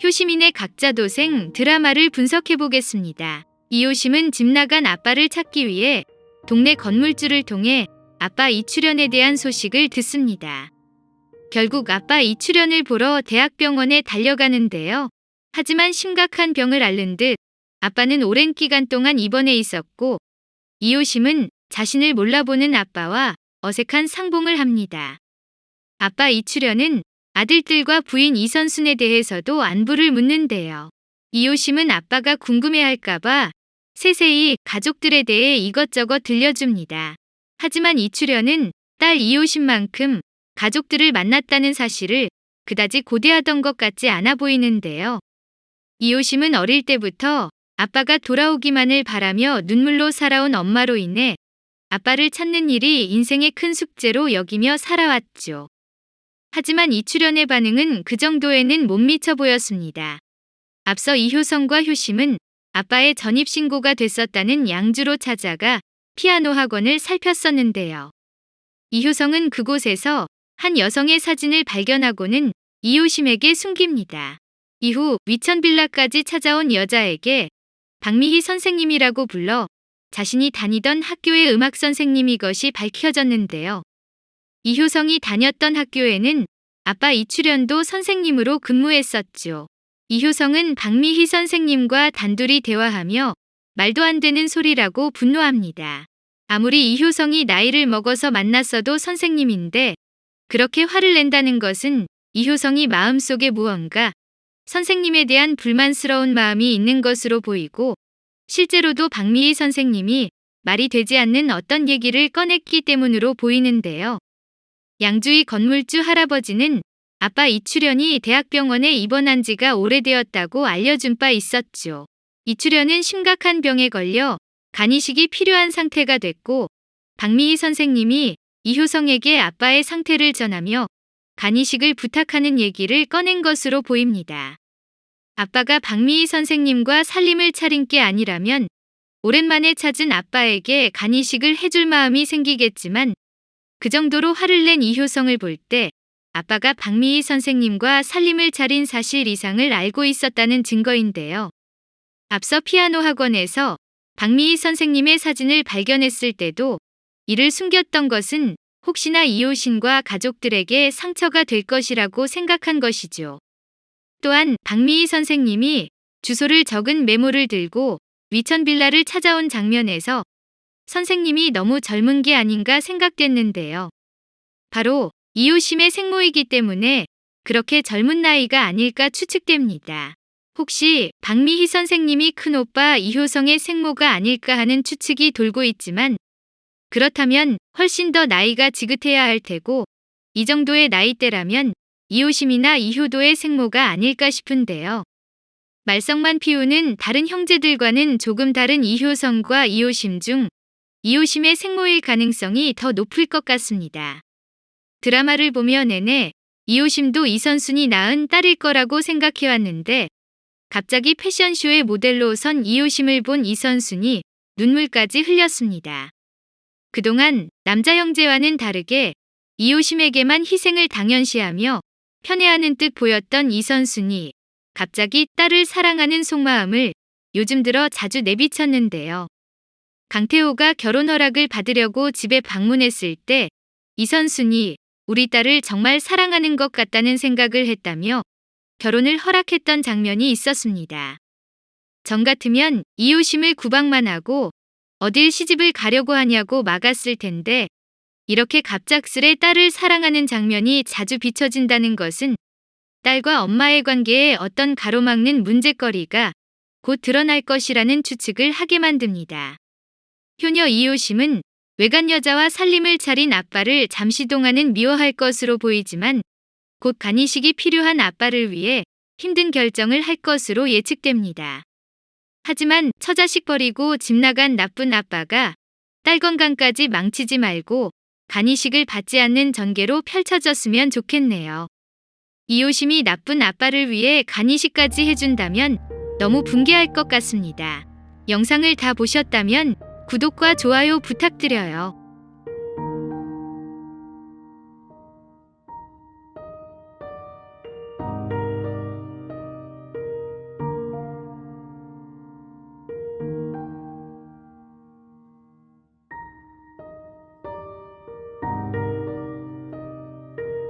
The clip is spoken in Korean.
효시민의 각자 도생 드라마를 분석해보겠습니다. 이효심은 집 나간 아빠를 찾기 위해 동네 건물주를 통해 아빠 이출연에 대한 소식을 듣습니다. 결국 아빠 이출연을 보러 대학병원에 달려가는데요. 하지만 심각한 병을 앓는 듯 아빠는 오랜 기간 동안 입원해 있었고 이효심은 자신을 몰라보는 아빠와 어색한 상봉을 합니다. 아빠 이출연은 아들들과 부인 이선순에 대해서도 안부를 묻는데요. 이효심은 아빠가 궁금해할까봐 세세히 가족들에 대해 이것저것 들려줍니다. 하지만 이출연은 딸 이효심만큼 가족들을 만났다는 사실을 그다지 고대하던 것 같지 않아 보이는데요. 이효심은 어릴 때부터 아빠가 돌아오기만을 바라며 눈물로 살아온 엄마로 인해 아빠를 찾는 일이 인생의 큰 숙제로 여기며 살아왔죠. 하지만 이출연의 반응은 그 정도에는 못 미쳐 보였습니다. 앞서 이효성과 효심은 아빠의 전입신고가 됐었다는 양주로 찾아가 피아노 학원을 살폈었는데요. 이효성은 그곳에서 한 여성의 사진을 발견하고는 이효심에게 숨깁니다. 이후 위천빌라까지 찾아온 여자에게 박미희 선생님이라고 불러 자신이 다니던 학교의 음악 선생님이 것이 밝혀졌는데요. 이효성이 다녔던 학교에는 아빠 이출연도 선생님으로 근무했었죠. 이효성은 박미희 선생님과 단둘이 대화하며 말도 안 되는 소리라고 분노합니다. 아무리 이효성이 나이를 먹어서 만났어도 선생님인데 그렇게 화를 낸다는 것은 이효성이 마음속에 무언가 선생님에 대한 불만스러운 마음이 있는 것으로 보이고 실제로도 박미희 선생님이 말이 되지 않는 어떤 얘기를 꺼냈기 때문으로 보이는데요. 양주의 건물주 할아버지는 아빠 이출연이 대학병원에 입원한 지가 오래되었다고 알려준 바 있었죠. 이출연은 심각한 병에 걸려 간이식이 필요한 상태가 됐고 박미희 선생님이 이효성에게 아빠의 상태를 전하며 간이식을 부탁하는 얘기를 꺼낸 것으로 보입니다. 아빠가 박미희 선생님과 살림을 차린 게 아니라면 오랜만에 찾은 아빠에게 간이식을 해줄 마음이 생기겠지만 그 정도로 화를 낸 이효성을 볼 때 아빠가 박미희 선생님과 살림을 차린 사실 이상을 알고 있었다는 증거인데요. 앞서 피아노 학원에서 박미희 선생님의 사진을 발견했을 때도 이를 숨겼던 것은 혹시나 이효심과 가족들에게 상처가 될 것이라고 생각한 것이죠. 또한 박미희 선생님이 주소를 적은 메모를 들고 위천빌라를 찾아온 장면에서 선생님이 너무 젊은 게 아닌가 생각됐는데요. 바로 이효심의 생모이기 때문에 그렇게 젊은 나이가 아닐까 추측됩니다. 혹시 박미희 선생님이 큰오빠 이효성의 생모가 아닐까 하는 추측이 돌고 있지만 그렇다면 훨씬 더 나이가 지긋해야 할 테고 이 정도의 나이대라면 이효심이나 이효도의 생모가 아닐까 싶은데요. 말썽만 피우는 다른 형제들과는 조금 다른 이효성과 이효심 중 이효심의 생모일 가능성이 더 높을 것 같습니다. 드라마를 보며 내내 이효심도 이선순이 낳은 딸일 거라고 생각해왔는데 갑자기 패션쇼의 모델로 선 이효심을 본 이선순이 눈물까지 흘렸습니다. 그동안 남자 형제와는 다르게 이효심에게만 희생을 당연시하며 편애하는 듯 보였던 이선순이 갑자기 딸을 사랑하는 속마음을 요즘 들어 자주 내비쳤는데요. 강태호가 결혼 허락을 받으려고 집에 방문했을 때 이선순이 우리 딸을 정말 사랑하는 것 같다는 생각을 했다며 결혼을 허락했던 장면이 있었습니다. 전 같으면 이효심을 구박만 하고 어딜 시집을 가려고 하냐고 막았을 텐데 이렇게 갑작스레 딸을 사랑하는 장면이 자주 비춰진다는 것은 딸과 엄마의 관계에 어떤 가로막는 문제거리가 곧 드러날 것이라는 추측을 하게 만듭니다. 효녀 이효심은 외간 여자와 살림을 차린 아빠를 잠시 동안은 미워할 것으로 보이지만 곧 간이식이 필요한 아빠를 위해 힘든 결정을 할 것으로 예측됩니다. 하지만 처자식 버리고 집 나간 나쁜 아빠가 딸 건강까지 망치지 말고 간이식을 받지 않는 전개로 펼쳐졌으면 좋겠네요. 이효심이 나쁜 아빠를 위해 간이식까지 해준다면 너무 붕괴할 것 같습니다. 영상을 다 보셨다면 구독과 좋아요 부탁드려요.